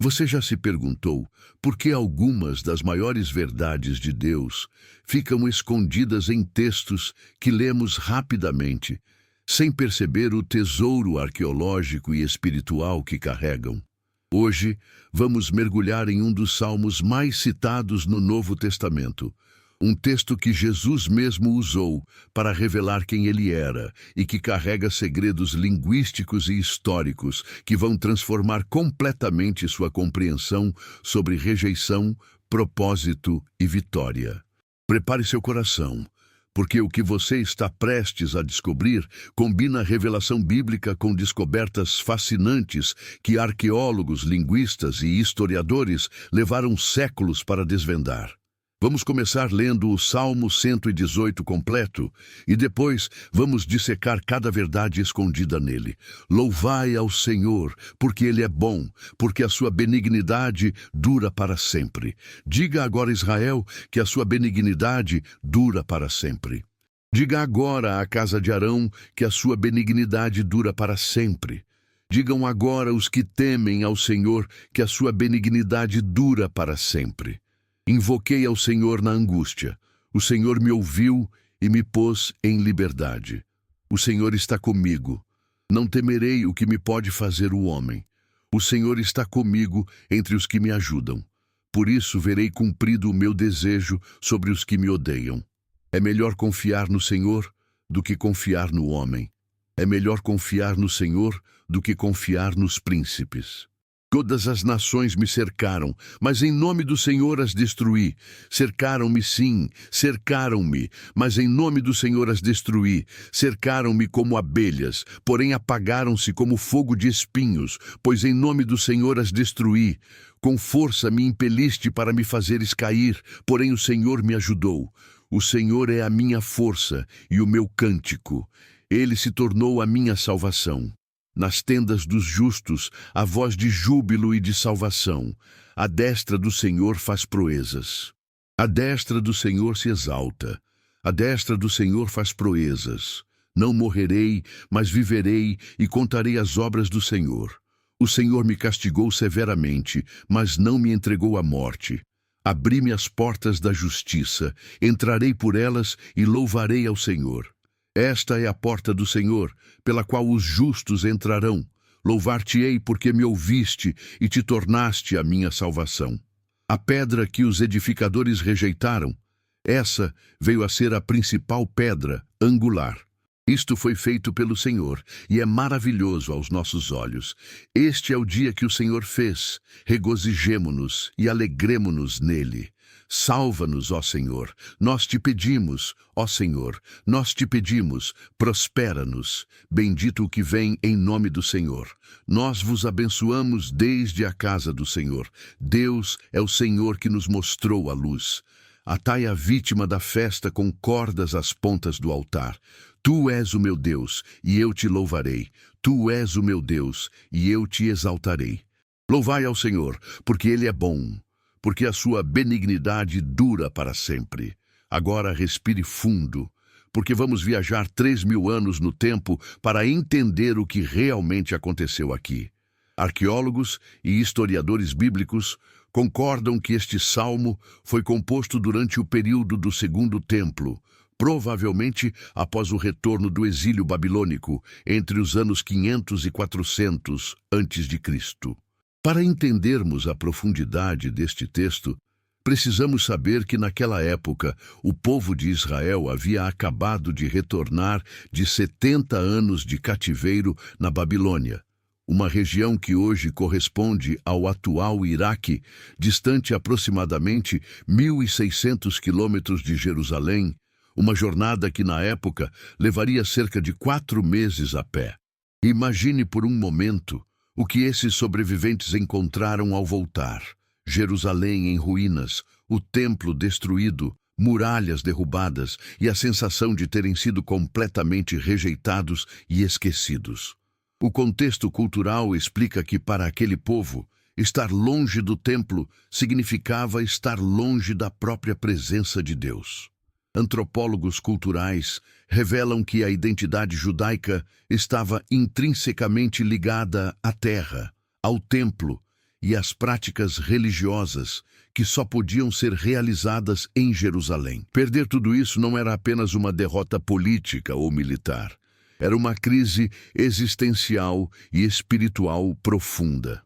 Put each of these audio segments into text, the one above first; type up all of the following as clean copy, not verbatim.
Você já se perguntou por que algumas das maiores verdades de Deus ficam escondidas em textos que lemos rapidamente, sem perceber o tesouro arqueológico e espiritual que carregam? Hoje, vamos mergulhar em um dos salmos mais citados no Novo Testamento, um texto que Jesus mesmo usou para revelar quem ele era e que carrega segredos linguísticos e históricos que vão transformar completamente sua compreensão sobre rejeição, propósito e vitória. Prepare seu coração, porque o que você está prestes a descobrir combina a revelação bíblica com descobertas fascinantes que arqueólogos, linguistas e historiadores levaram séculos para desvendar. Vamos começar lendo o Salmo 118 completo e depois vamos dissecar cada verdade escondida nele. Louvai ao Senhor, porque Ele é bom, porque a sua benignidade dura para sempre. Diga agora, Israel, que a sua benignidade dura para sempre. Diga agora à casa de Arão que a sua benignidade dura para sempre. Digam agora os que temem ao Senhor que a sua benignidade dura para sempre. Invoquei ao Senhor na angústia. O Senhor me ouviu e me pôs em liberdade. O Senhor está comigo. Não temerei o que me pode fazer o homem. O Senhor está comigo entre os que me ajudam. Por isso verei cumprido o meu desejo sobre os que me odeiam. É melhor confiar no Senhor do que confiar no homem. É melhor confiar no Senhor do que confiar nos príncipes. Todas as nações me cercaram, mas em nome do Senhor as destruí. Cercaram-me, sim, cercaram-me, mas em nome do Senhor as destruí. Cercaram-me como abelhas, porém apagaram-se como fogo de espinhos, pois em nome do Senhor as destruí. Com força me impeliste para me fazeres cair, porém o Senhor me ajudou. O Senhor é a minha força e o meu cântico. Ele se tornou a minha salvação. Nas tendas dos justos, a voz de júbilo e de salvação. A destra do Senhor faz proezas. A destra do Senhor se exalta. A destra do Senhor faz proezas. Não morrerei, mas viverei e contarei as obras do Senhor. O Senhor me castigou severamente, mas não me entregou à morte. Abri-me as portas da justiça, entrarei por elas e louvarei ao Senhor. Esta é a porta do Senhor, pela qual os justos entrarão. Louvar-te-ei porque me ouviste e te tornaste a minha salvação. A pedra que os edificadores rejeitaram, essa veio a ser a principal pedra angular. Isto foi feito pelo Senhor e é maravilhoso aos nossos olhos. Este é o dia que o Senhor fez. Regozijemo-nos e alegremo-nos nele. Salva-nos, ó Senhor, nós te pedimos, ó Senhor, nós te pedimos, prospera-nos. Bendito o que vem em nome do Senhor. Nós vos abençoamos desde a casa do Senhor. Deus é o Senhor que nos mostrou a luz. Atai a vítima da festa com cordas às pontas do altar. Tu és o meu Deus, e eu te louvarei. Tu és o meu Deus, e eu te exaltarei. Louvai ao Senhor, porque Ele é bom, porque a sua benignidade dura para sempre. Agora respire fundo, porque vamos viajar 3.000 anos no tempo para entender o que realmente aconteceu aqui. Arqueólogos e historiadores bíblicos concordam que este salmo foi composto durante o período do Segundo Templo, provavelmente após o retorno do exílio babilônico, entre os anos 500 e 400 a.C. Para entendermos a profundidade deste texto, precisamos saber que naquela época o povo de Israel havia acabado de retornar de 70 anos de cativeiro na Babilônia, uma região que hoje corresponde ao atual Iraque, distante aproximadamente 1.600 quilômetros de Jerusalém, uma jornada que na época levaria cerca de 4 meses a pé. Imagine por um momento o que esses sobreviventes encontraram ao voltar. Jerusalém em ruínas, o templo destruído, muralhas derrubadas e a sensação de terem sido completamente rejeitados e esquecidos. O contexto cultural explica que para aquele povo, estar longe do templo significava estar longe da própria presença de Deus. Antropólogos culturais revelam que a identidade judaica estava intrinsecamente ligada à terra, ao templo e as práticas religiosas que só podiam ser realizadas em Jerusalém. Perder tudo isso não era apenas uma derrota política ou militar. Era uma crise existencial e espiritual profunda.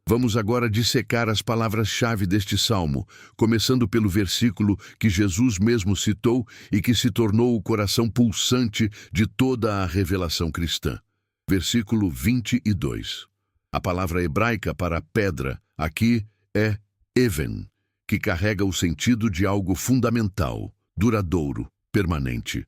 Vamos agora dissecar as palavras-chave deste salmo, começando pelo versículo que Jesus mesmo citou e que se tornou o coração pulsante de toda a revelação cristã. Versículo 22. A palavra hebraica para pedra aqui é even, que carrega o sentido de algo fundamental, duradouro, permanente.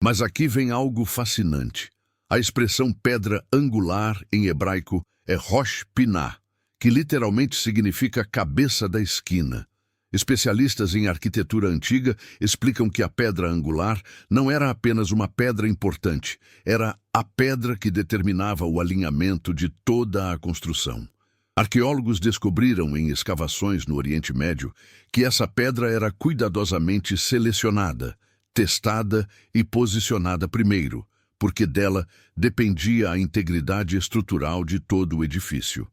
Mas aqui vem algo fascinante. A expressão pedra angular em hebraico é rosh pinah, que literalmente significa cabeça da esquina. Especialistas em arquitetura antiga explicam que a pedra angular não era apenas uma pedra importante, era a pedra que determinava o alinhamento de toda a construção. Arqueólogos descobriram em escavações no Oriente Médio que essa pedra era cuidadosamente selecionada, testada e posicionada primeiro, porque dela dependia a integridade estrutural de todo o edifício.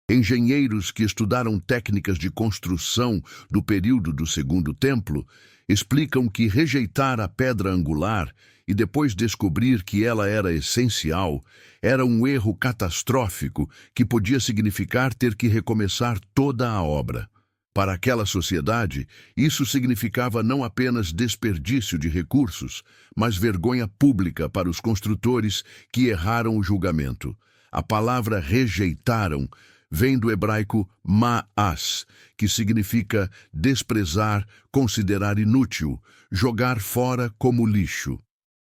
Engenheiros que estudaram técnicas de construção do período do Segundo Templo explicam que rejeitar a pedra angular e depois descobrir que ela era essencial era um erro catastrófico que podia significar ter que recomeçar toda a obra. Para aquela sociedade, isso significava não apenas desperdício de recursos, mas vergonha pública para os construtores que erraram o julgamento. A palavra rejeitaram vem do hebraico ma'as, que significa desprezar, considerar inútil, jogar fora como lixo.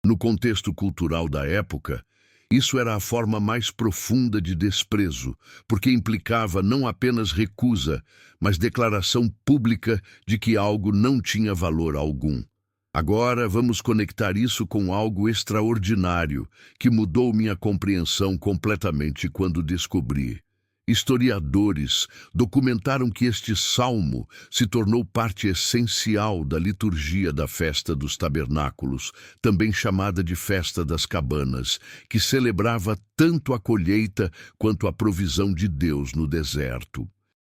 No contexto cultural da época, isso era a forma mais profunda de desprezo, porque implicava não apenas recusa, mas declaração pública de que algo não tinha valor algum. Agora vamos conectar isso com algo extraordinário, que mudou minha compreensão completamente quando descobri. Historiadores documentaram que este salmo se tornou parte essencial da liturgia da Festa dos Tabernáculos, também chamada de Festa das Cabanas, que celebrava tanto a colheita quanto a provisão de Deus no deserto.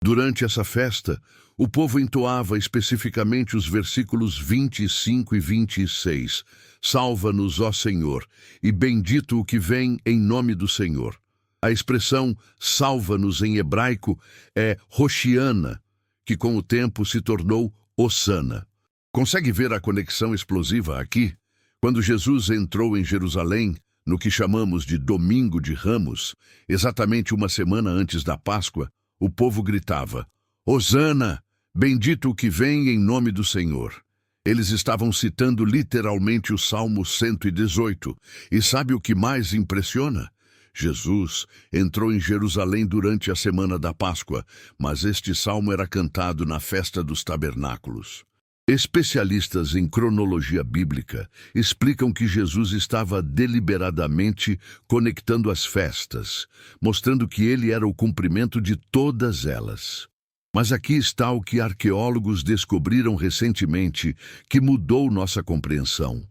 Durante essa festa, o povo entoava especificamente os versículos 25 e 26. Salva-nos, ó Senhor, e bendito o que vem em nome do Senhor. A expressão salva-nos em hebraico é Hoshiana, que com o tempo se tornou Hosana. Consegue ver a conexão explosiva aqui? Quando Jesus entrou em Jerusalém, no que chamamos de Domingo de Ramos, exatamente uma semana antes da Páscoa, o povo gritava, Hosana, bendito o que vem em nome do Senhor. Eles estavam citando literalmente o Salmo 118. E sabe o que mais impressiona? Jesus entrou em Jerusalém durante a semana da Páscoa, mas este salmo era cantado na Festa dos Tabernáculos. Especialistas em cronologia bíblica explicam que Jesus estava deliberadamente conectando as festas, mostrando que ele era o cumprimento de todas elas. Mas aqui está o que arqueólogos descobriram recentemente que mudou nossa compreensão.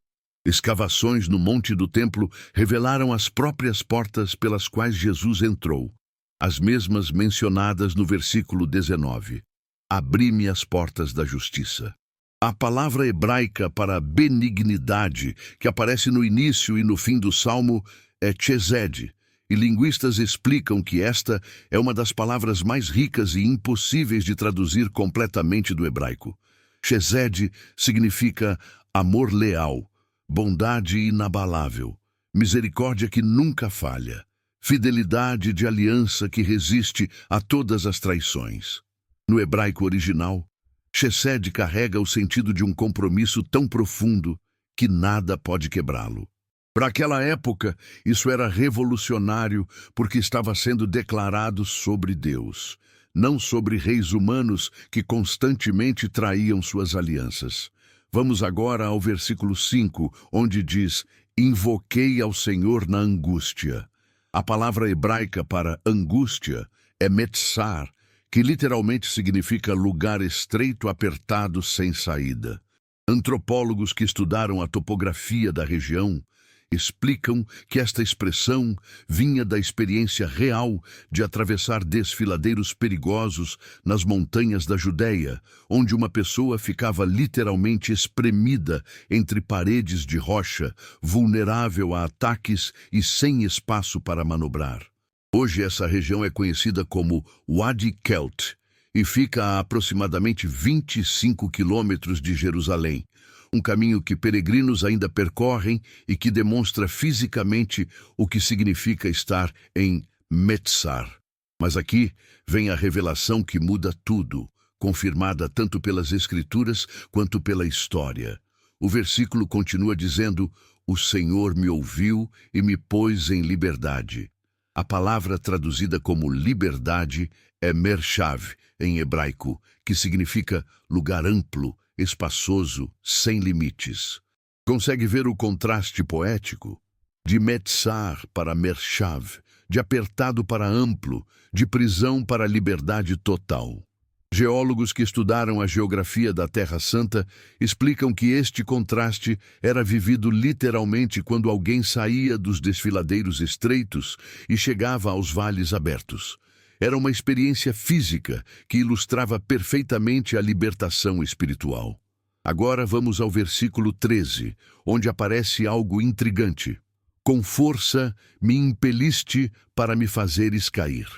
Escavações no Monte do Templo revelaram as próprias portas pelas quais Jesus entrou, as mesmas mencionadas no versículo 19. Abri-me as portas da justiça. A palavra hebraica para benignidade, que aparece no início e no fim do salmo, é chesed, e linguistas explicam que esta é uma das palavras mais ricas e impossíveis de traduzir completamente do hebraico. Chesed significa amor leal, bondade inabalável, misericórdia que nunca falha, fidelidade de aliança que resiste a todas as traições. No hebraico original, chesed carrega o sentido de um compromisso tão profundo que nada pode quebrá-lo. Para aquela época, isso era revolucionário porque estava sendo declarado sobre Deus, não sobre reis humanos que constantemente traíam suas alianças. Vamos agora ao versículo 5, onde diz, invoquei ao Senhor na angústia. A palavra hebraica para angústia é metzar, que literalmente significa lugar estreito, apertado, sem saída. Antropólogos que estudaram a topografia da região explicam que esta expressão vinha da experiência real de atravessar desfiladeiros perigosos nas montanhas da Judéia, onde uma pessoa ficava literalmente espremida entre paredes de rocha, vulnerável a ataques e sem espaço para manobrar. Hoje essa região é conhecida como Wadi Kelt e fica a aproximadamente 25 quilômetros de Jerusalém, um caminho que peregrinos ainda percorrem e que demonstra fisicamente o que significa estar em Metzar. Mas aqui vem a revelação que muda tudo, confirmada tanto pelas Escrituras quanto pela história. O versículo continua dizendo: "O Senhor me ouviu e me pôs em liberdade." A palavra traduzida como liberdade é mershav, em hebraico, que significa lugar amplo, espaçoso, sem limites. Consegue ver o contraste poético? De Metzar para mershav, de apertado para amplo, de prisão para liberdade total. Geólogos que estudaram a geografia da Terra Santa explicam que este contraste era vivido literalmente quando alguém saía dos desfiladeiros estreitos e chegava aos vales abertos. Era uma experiência física que ilustrava perfeitamente a libertação espiritual. Agora vamos ao versículo 13, onde aparece algo intrigante. "Com força me impeliste para me fazeres cair."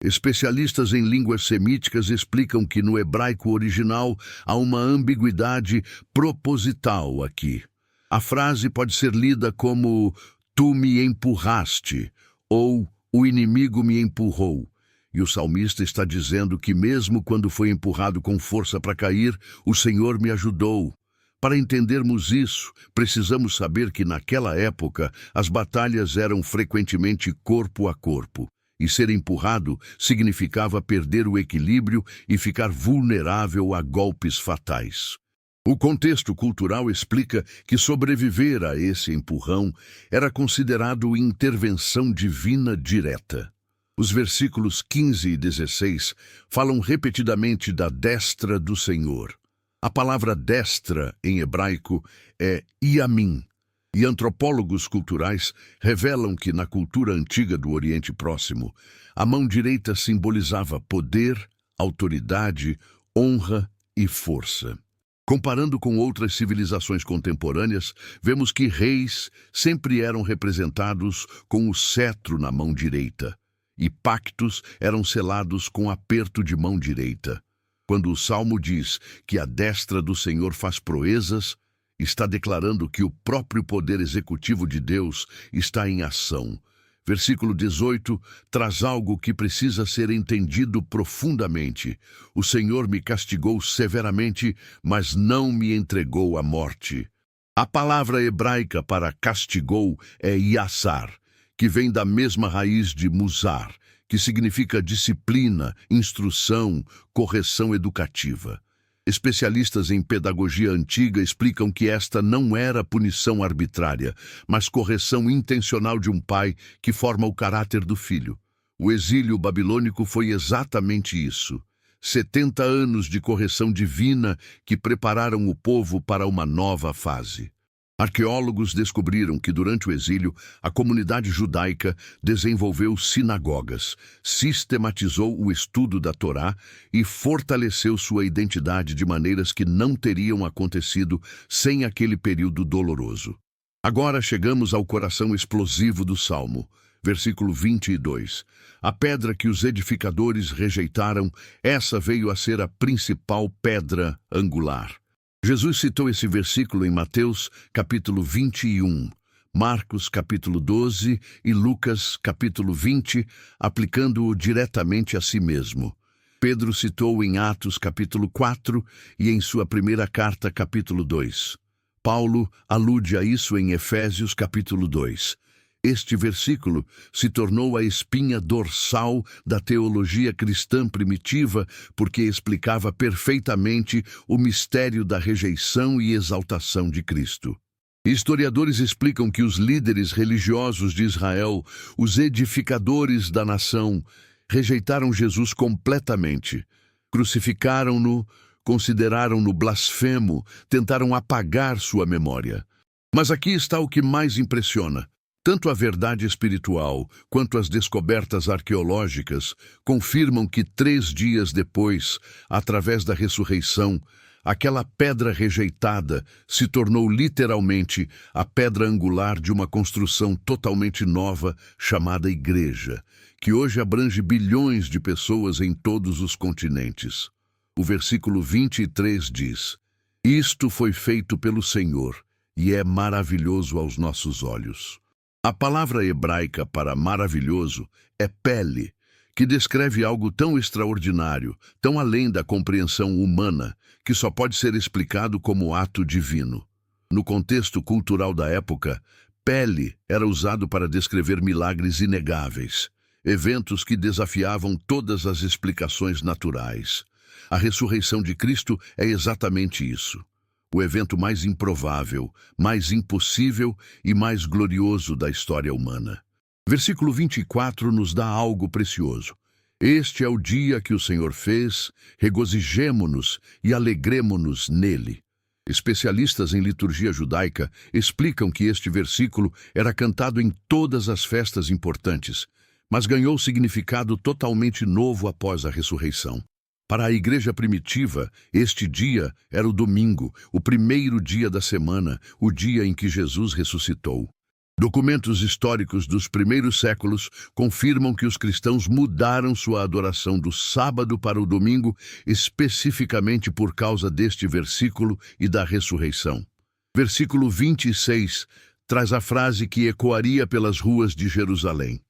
Especialistas em línguas semíticas explicam que no hebraico original há uma ambiguidade proposital aqui. A frase pode ser lida como "tu me empurraste" ou "o inimigo me empurrou." E o salmista está dizendo que mesmo quando foi empurrado com força para cair, o Senhor me ajudou. Para entendermos isso, precisamos saber que naquela época as batalhas eram frequentemente corpo a corpo. E ser empurrado significava perder o equilíbrio e ficar vulnerável a golpes fatais. O contexto cultural explica que sobreviver a esse empurrão era considerado intervenção divina direta. Os versículos 15 e 16 falam repetidamente da destra do Senhor. A palavra destra, em hebraico, é Yamin, e antropólogos culturais revelam que na cultura antiga do Oriente Próximo, a mão direita simbolizava poder, autoridade, honra e força. Comparando com outras civilizações contemporâneas, vemos que reis sempre eram representados com o cetro na mão direita, e pactos eram selados com aperto de mão direita. Quando o Salmo diz que a destra do Senhor faz proezas, está declarando que o próprio poder executivo de Deus está em ação. Versículo 18 traz algo que precisa ser entendido profundamente. "O Senhor me castigou severamente, mas não me entregou à morte." A palavra hebraica para castigou é yassar, que vem da mesma raiz de musar, que significa disciplina, instrução, correção educativa. Especialistas em pedagogia antiga explicam que esta não era punição arbitrária, mas correção intencional de um pai que forma o caráter do filho. O exílio babilônico foi exatamente isso. 70 anos de correção divina que prepararam o povo para uma nova fase. Arqueólogos descobriram que durante o exílio, a comunidade judaica desenvolveu sinagogas, sistematizou o estudo da Torá e fortaleceu sua identidade de maneiras que não teriam acontecido sem aquele período doloroso. Agora chegamos ao coração explosivo do Salmo, versículo 22. "A pedra que os edificadores rejeitaram, essa veio a ser a principal pedra angular." Jesus citou esse versículo em Mateus, capítulo 21, Marcos, capítulo 12 e Lucas, capítulo 20, aplicando-o diretamente a si mesmo. Pedro citou em Atos, capítulo 4 e em sua primeira carta, capítulo 2. Paulo alude a isso em Efésios, capítulo 2. Este versículo se tornou a espinha dorsal da teologia cristã primitiva porque explicava perfeitamente o mistério da rejeição e exaltação de Cristo. Historiadores explicam que os líderes religiosos de Israel, os edificadores da nação, rejeitaram Jesus completamente, crucificaram-no, consideraram-no blasfemo, tentaram apagar sua memória. Mas aqui está o que mais impressiona. Tanto a verdade espiritual quanto as descobertas arqueológicas confirmam que 3 dias depois, através da ressurreição, aquela pedra rejeitada se tornou literalmente a pedra angular de uma construção totalmente nova chamada Igreja, que hoje abrange bilhões de pessoas em todos os continentes. O versículo 23 diz: "Isto foi feito pelo Senhor, e é maravilhoso aos nossos olhos." A palavra hebraica para maravilhoso é pele, que descreve algo tão extraordinário, tão além da compreensão humana, que só pode ser explicado como ato divino. No contexto cultural da época, pele era usado para descrever milagres inegáveis, eventos que desafiavam todas as explicações naturais. A ressurreição de Cristo é exatamente isso. O evento mais improvável, mais impossível e mais glorioso da história humana. Versículo 24 nos dá algo precioso. "Este é o dia que o Senhor fez, regozijemo-nos e alegremo-nos nele." Especialistas em liturgia judaica explicam que este versículo era cantado em todas as festas importantes, mas ganhou significado totalmente novo após a ressurreição. Para a igreja primitiva, este dia era o domingo, o primeiro dia da semana, o dia em que Jesus ressuscitou. Documentos históricos dos primeiros séculos confirmam que os cristãos mudaram sua adoração do sábado para o domingo, especificamente por causa deste versículo e da ressurreição. Versículo 26 traz a frase que ecoaria pelas ruas de Jerusalém: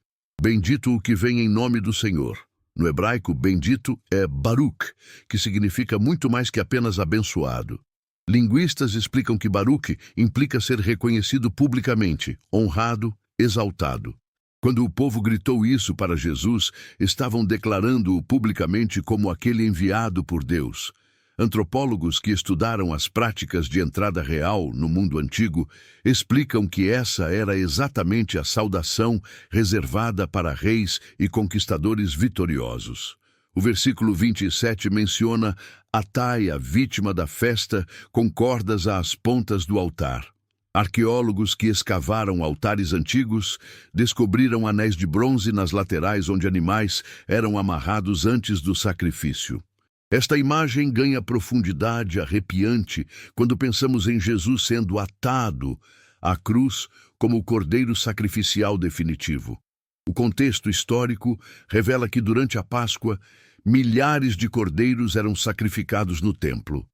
"Bendito o que vem em nome do Senhor." No hebraico, bendito é Baruch, que significa muito mais que apenas abençoado. Linguistas explicam que Baruch implica ser reconhecido publicamente, honrado, exaltado. Quando o povo gritou isso para Jesus, estavam declarando-o publicamente como aquele enviado por Deus. Antropólogos que estudaram as práticas de entrada real no mundo antigo explicam que essa era exatamente a saudação reservada para reis e conquistadores vitoriosos. O versículo 27 menciona Atai, a vítima da festa, com cordas às pontas do altar. Arqueólogos que escavaram altares antigos descobriram anéis de bronze nas laterais onde animais eram amarrados antes do sacrifício. Esta imagem ganha profundidade arrepiante quando pensamos em Jesus sendo atado à cruz como o cordeiro sacrificial definitivo. O contexto histórico revela que durante a Páscoa, milhares de cordeiros eram sacrificados no templo.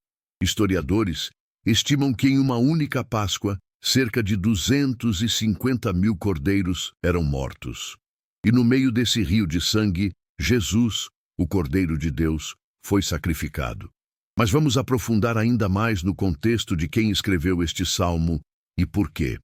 Historiadores estimam que em uma única Páscoa, cerca de 250 mil cordeiros eram mortos. E no meio desse rio de sangue, Jesus, o Cordeiro de Deus, foi sacrificado. Mas vamos aprofundar ainda mais no contexto de quem escreveu este salmo e por quê.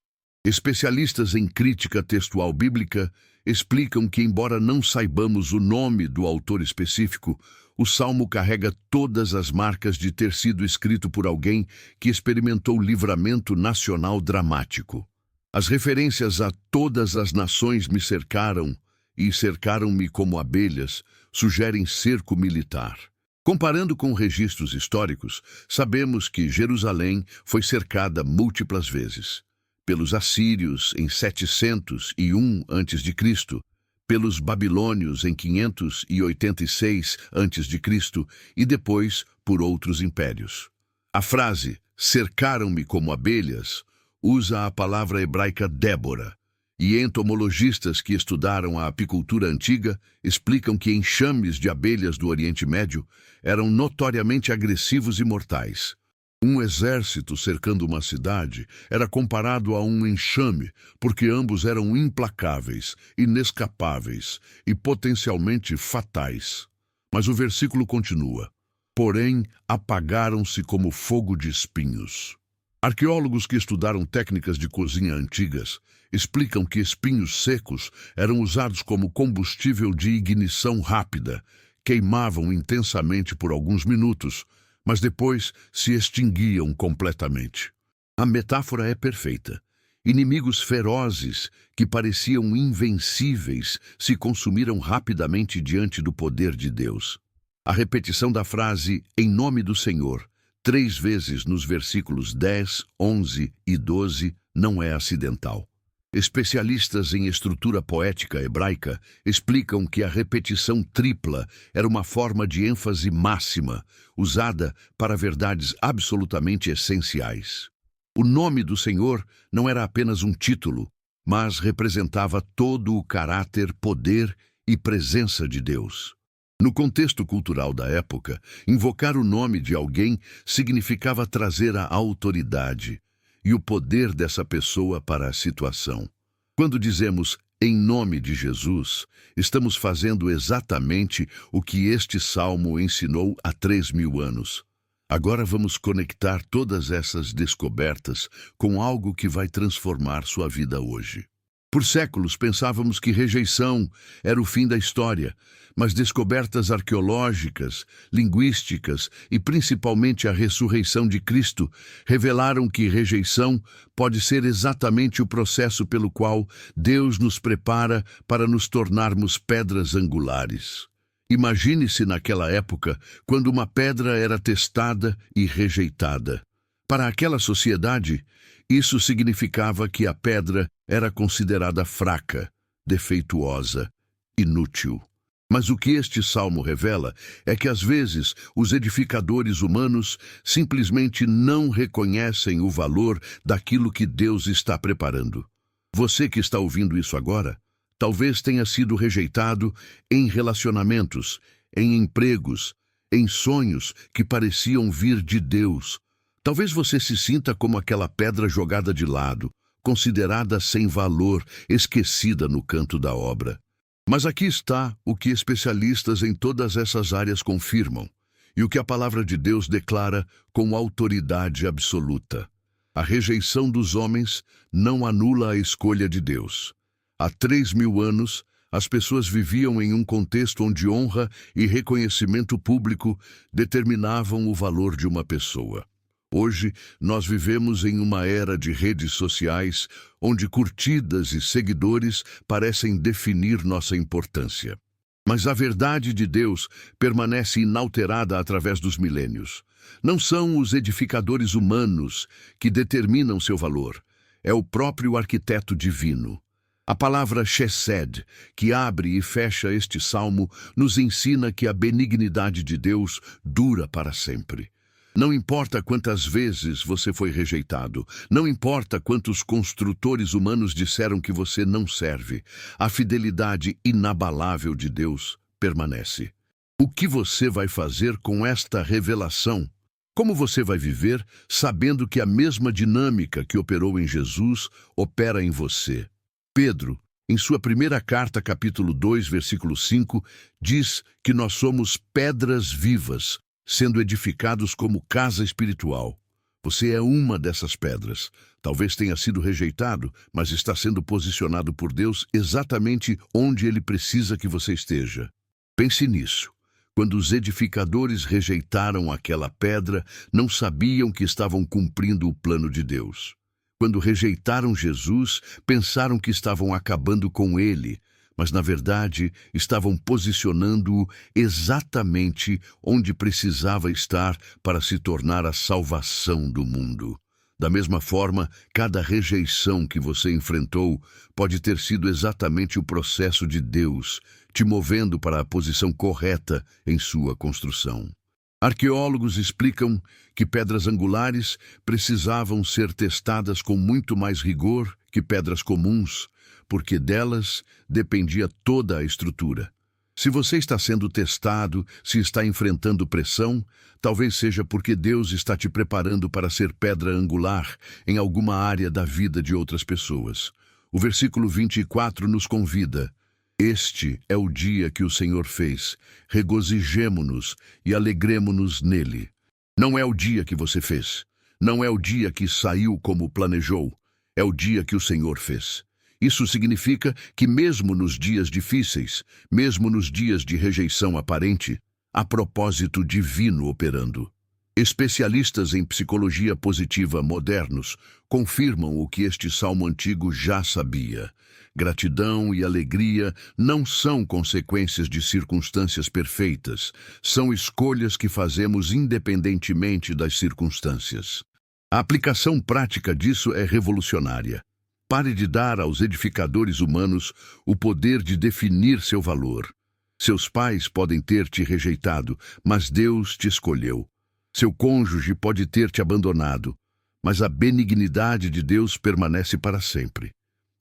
Especialistas em crítica textual bíblica explicam que, embora não saibamos o nome do autor específico, o salmo carrega todas as marcas de ter sido escrito por alguém que experimentou livramento nacional dramático. As referências a "todas as nações me cercaram e cercaram-me como abelhas" sugerem cerco militar. Comparando com registros históricos, sabemos que Jerusalém foi cercada múltiplas vezes. Pelos assírios em 701 a.C., pelos babilônios em 586 a.C. e depois por outros impérios. A frase "cercaram-me como abelhas" usa a palavra hebraica Débora, e entomologistas que estudaram a apicultura antiga explicam que enxames de abelhas do Oriente Médio eram notoriamente agressivos e mortais. Um exército cercando uma cidade era comparado a um enxame, porque ambos eram implacáveis, inescapáveis e potencialmente fatais. Mas o versículo continua: "Porém, apagaram-se como fogo de espinhos." Arqueólogos que estudaram técnicas de cozinha antigas explicam que espinhos secos eram usados como combustível de ignição rápida, queimavam intensamente por alguns minutos, mas depois se extinguiam completamente. A metáfora é perfeita. Inimigos ferozes, que pareciam invencíveis, se consumiram rapidamente diante do poder de Deus. A repetição da frase "em nome do Senhor" 3 vezes nos versículos 10, 11 e 12 não é acidental. Especialistas em estrutura poética hebraica explicam que a repetição tripla era uma forma de ênfase máxima, usada para verdades absolutamente essenciais. O nome do Senhor não era apenas um título, mas representava todo o caráter, poder e presença de Deus. No contexto cultural da época, invocar o nome de alguém significava trazer a autoridade e o poder dessa pessoa para a situação. Quando dizemos em nome de Jesus, estamos fazendo exatamente o que este salmo ensinou há 3.000 anos. Agora vamos conectar todas essas descobertas com algo que vai transformar sua vida hoje. Por séculos pensávamos que rejeição era o fim da história, mas descobertas arqueológicas, linguísticas e principalmente a ressurreição de Cristo revelaram que rejeição pode ser exatamente o processo pelo qual Deus nos prepara para nos tornarmos pedras angulares. Imagine-se naquela época, quando uma pedra era testada e rejeitada. Para aquela sociedade, isso significava que a pedra era considerada fraca, defeituosa, inútil. Mas o que este salmo revela é que às vezes os edificadores humanos simplesmente não reconhecem o valor daquilo que Deus está preparando. Você que está ouvindo isso agora, talvez tenha sido rejeitado em relacionamentos, em empregos, em sonhos que pareciam vir de Deus. Talvez você se sinta como aquela pedra jogada de lado, considerada sem valor, esquecida no canto da obra. Mas aqui está o que especialistas em todas essas áreas confirmam, e o que a palavra de Deus declara com autoridade absoluta. A rejeição dos homens não anula a escolha de Deus. Há 3.000 anos, as pessoas viviam em um contexto onde honra e reconhecimento público determinavam o valor de uma pessoa. Hoje, nós vivemos em uma era de redes sociais, onde curtidas e seguidores parecem definir nossa importância. Mas a verdade de Deus permanece inalterada através dos milênios. Não são os edificadores humanos que determinam seu valor, é o próprio arquiteto divino. A palavra Chesed, que abre e fecha este salmo, nos ensina que a benignidade de Deus dura para sempre. Não importa quantas vezes você foi rejeitado, não importa quantos construtores humanos disseram que você não serve, a fidelidade inabalável de Deus permanece. O que você vai fazer com esta revelação? Como você vai viver sabendo que a mesma dinâmica que operou em Jesus opera em você? Pedro, em sua primeira carta, capítulo 2, versículo 5, diz que nós somos pedras vivas, sendo edificados como casa espiritual. Você é uma dessas pedras. Talvez tenha sido rejeitado, mas está sendo posicionado por Deus exatamente onde Ele precisa que você esteja. Pense nisso. Quando os edificadores rejeitaram aquela pedra, não sabiam que estavam cumprindo o plano de Deus. Quando rejeitaram Jesus, pensaram que estavam acabando com Ele, mas na verdade estavam posicionando-o exatamente onde precisava estar para se tornar a salvação do mundo. Da mesma forma, cada rejeição que você enfrentou pode ter sido exatamente o processo de Deus, te movendo para a posição correta em sua construção. Arqueólogos explicam que pedras angulares precisavam ser testadas com muito mais rigor que pedras comuns, porque delas dependia toda a estrutura. Se você está sendo testado, se está enfrentando pressão, talvez seja porque Deus está te preparando para ser pedra angular em alguma área da vida de outras pessoas. O versículo 24 nos convida: Este é o dia que o Senhor fez, regozijemo-nos e alegremo-nos nele. Não é o dia que você fez, não é o dia que saiu como planejou, é o dia que o Senhor fez. Isso significa que mesmo nos dias difíceis, mesmo nos dias de rejeição aparente, há propósito divino operando. Especialistas em psicologia positiva modernos confirmam o que este salmo antigo já sabia. Gratidão e alegria não são consequências de circunstâncias perfeitas, são escolhas que fazemos independentemente das circunstâncias. A aplicação prática disso é revolucionária. Pare de dar aos edificadores humanos o poder de definir seu valor. Seus pais podem ter te rejeitado, mas Deus te escolheu. Seu cônjuge pode ter te abandonado, mas a benignidade de Deus permanece para sempre.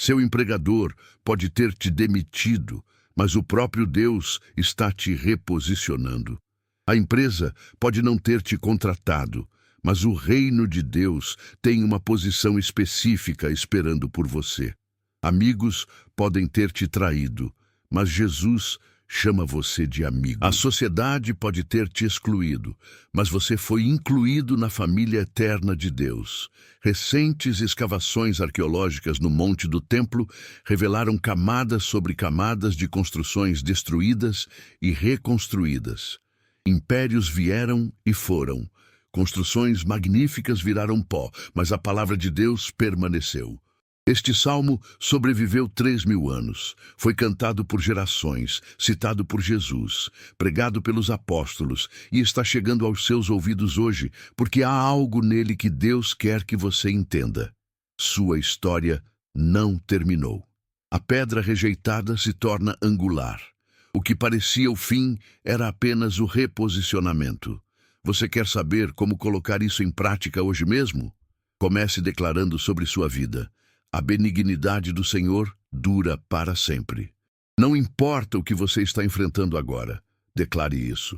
Seu empregador pode ter te demitido, mas o próprio Deus está te reposicionando. A empresa pode não ter te contratado, mas o reino de Deus tem uma posição específica esperando por você. Amigos podem ter te traído, mas Jesus chama você de amigo. A sociedade pode ter te excluído, mas você foi incluído na família eterna de Deus. Recentes escavações arqueológicas no Monte do Templo revelaram camadas sobre camadas de construções destruídas e reconstruídas. Impérios vieram e foram. Construções magníficas viraram pó, mas a palavra de Deus permaneceu. Este salmo sobreviveu 3.000 anos. Foi cantado por gerações, citado por Jesus, pregado pelos apóstolos e está chegando aos seus ouvidos hoje, porque há algo nele que Deus quer que você entenda. Sua história não terminou. A pedra rejeitada se torna angular. O que parecia o fim era apenas o reposicionamento. Você quer saber como colocar isso em prática hoje mesmo? Comece declarando sobre sua vida: a benignidade do Senhor dura para sempre. Não importa o que você está enfrentando agora, declare isso.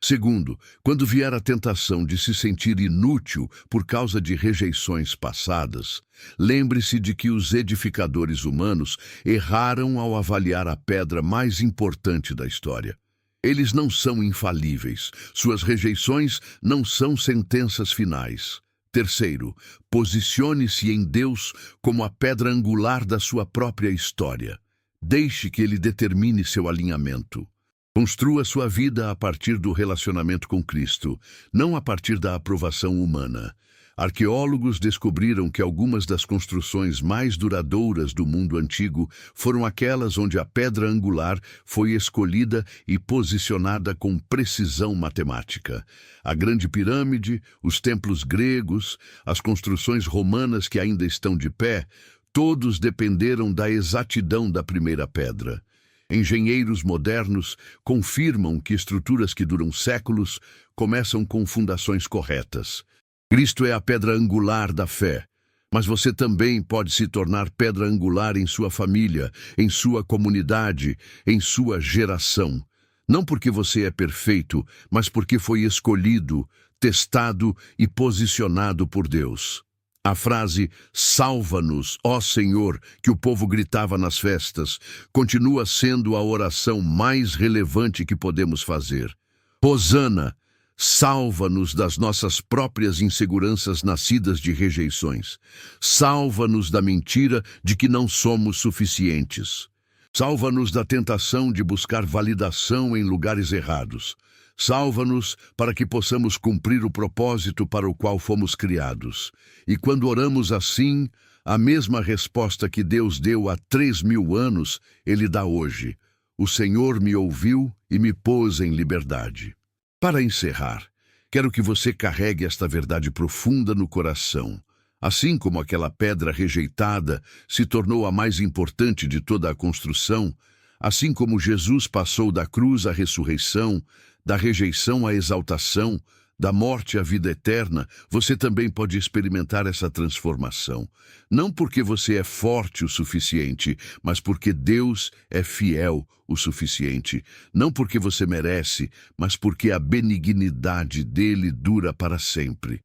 Segundo, quando vier a tentação de se sentir inútil por causa de rejeições passadas, lembre-se de que os edificadores humanos erraram ao avaliar a pedra mais importante da história. Eles não são infalíveis. Suas rejeições não são sentenças finais. Terceiro, posicione-se em Deus como a pedra angular da sua própria história. Deixe que Ele determine seu alinhamento. Construa sua vida a partir do relacionamento com Cristo, não a partir da aprovação humana. Arqueólogos descobriram que algumas das construções mais duradouras do mundo antigo foram aquelas onde a pedra angular foi escolhida e posicionada com precisão matemática. A Grande Pirâmide, os templos gregos, as construções romanas que ainda estão de pé, todos dependeram da exatidão da primeira pedra. Engenheiros modernos confirmam que estruturas que duram séculos começam com fundações corretas. Cristo é a pedra angular da fé, mas você também pode se tornar pedra angular em sua família, em sua comunidade, em sua geração. Não porque você é perfeito, mas porque foi escolhido, testado e posicionado por Deus. A frase "Salva-nos, ó Senhor", que o povo gritava nas festas, continua sendo a oração mais relevante que podemos fazer. Hosana, salva-nos das nossas próprias inseguranças nascidas de rejeições. Salva-nos da mentira de que não somos suficientes. Salva-nos da tentação de buscar validação em lugares errados. Salva-nos para que possamos cumprir o propósito para o qual fomos criados. E quando oramos assim, a mesma resposta que Deus deu há 3.000 anos, Ele dá hoje. O Senhor me ouviu e me pôs em liberdade. Para encerrar, quero que você carregue esta verdade profunda no coração. Assim como aquela pedra rejeitada se tornou a mais importante de toda a construção, assim como Jesus passou da cruz à ressurreição, da rejeição à exaltação, da morte à vida eterna, você também pode experimentar essa transformação. Não porque você é forte o suficiente, mas porque Deus é fiel o suficiente. Não porque você merece, mas porque a benignidade dele dura para sempre.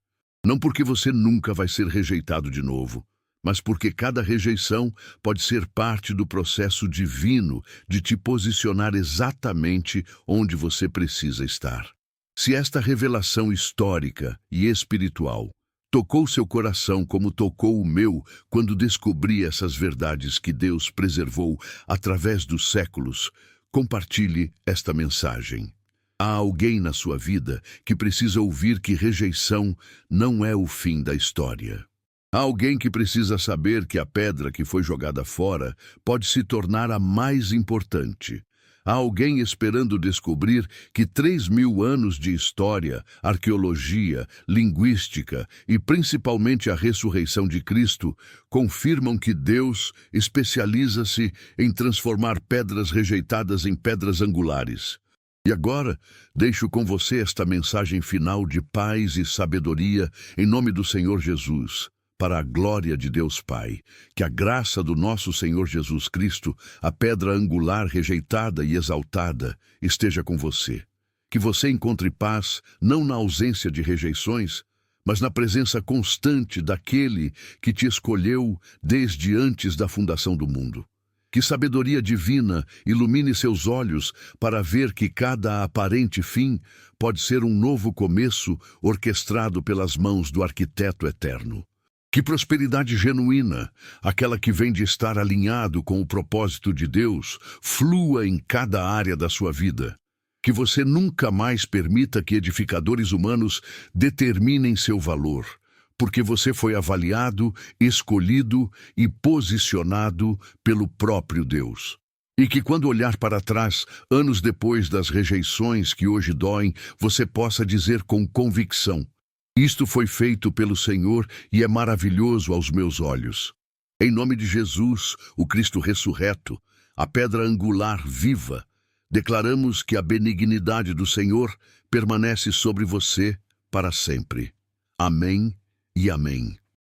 Não porque você nunca vai ser rejeitado de novo, mas porque cada rejeição pode ser parte do processo divino de te posicionar exatamente onde você precisa estar. Se esta revelação histórica e espiritual tocou seu coração como tocou o meu quando descobri essas verdades que Deus preservou através dos séculos, compartilhe esta mensagem. Há alguém na sua vida que precisa ouvir que rejeição não é o fim da história. Há alguém que precisa saber que a pedra que foi jogada fora pode se tornar a mais importante. Há alguém esperando descobrir que 3.000 anos de história, arqueologia, linguística e principalmente a ressurreição de Cristo confirmam que Deus especializa-se em transformar pedras rejeitadas em pedras angulares. E agora, deixo com você esta mensagem final de paz e sabedoria em nome do Senhor Jesus. Para a glória de Deus Pai, que a graça do nosso Senhor Jesus Cristo, a pedra angular rejeitada e exaltada, esteja com você. Que você encontre paz não na ausência de rejeições, mas na presença constante daquele que te escolheu desde antes da fundação do mundo. Que sabedoria divina ilumine seus olhos para ver que cada aparente fim pode ser um novo começo orquestrado pelas mãos do arquiteto eterno. Que prosperidade genuína, aquela que vem de estar alinhado com o propósito de Deus, flua em cada área da sua vida. Que você nunca mais permita que edificadores humanos determinem seu valor, porque você foi avaliado, escolhido e posicionado pelo próprio Deus. E que quando olhar para trás, anos depois das rejeições que hoje doem, você possa dizer com convicção: isto foi feito pelo Senhor e é maravilhoso aos meus olhos. Em nome de Jesus, o Cristo ressurreto, a pedra angular viva, declaramos que a benignidade do Senhor permanece sobre você para sempre. Amém e amém.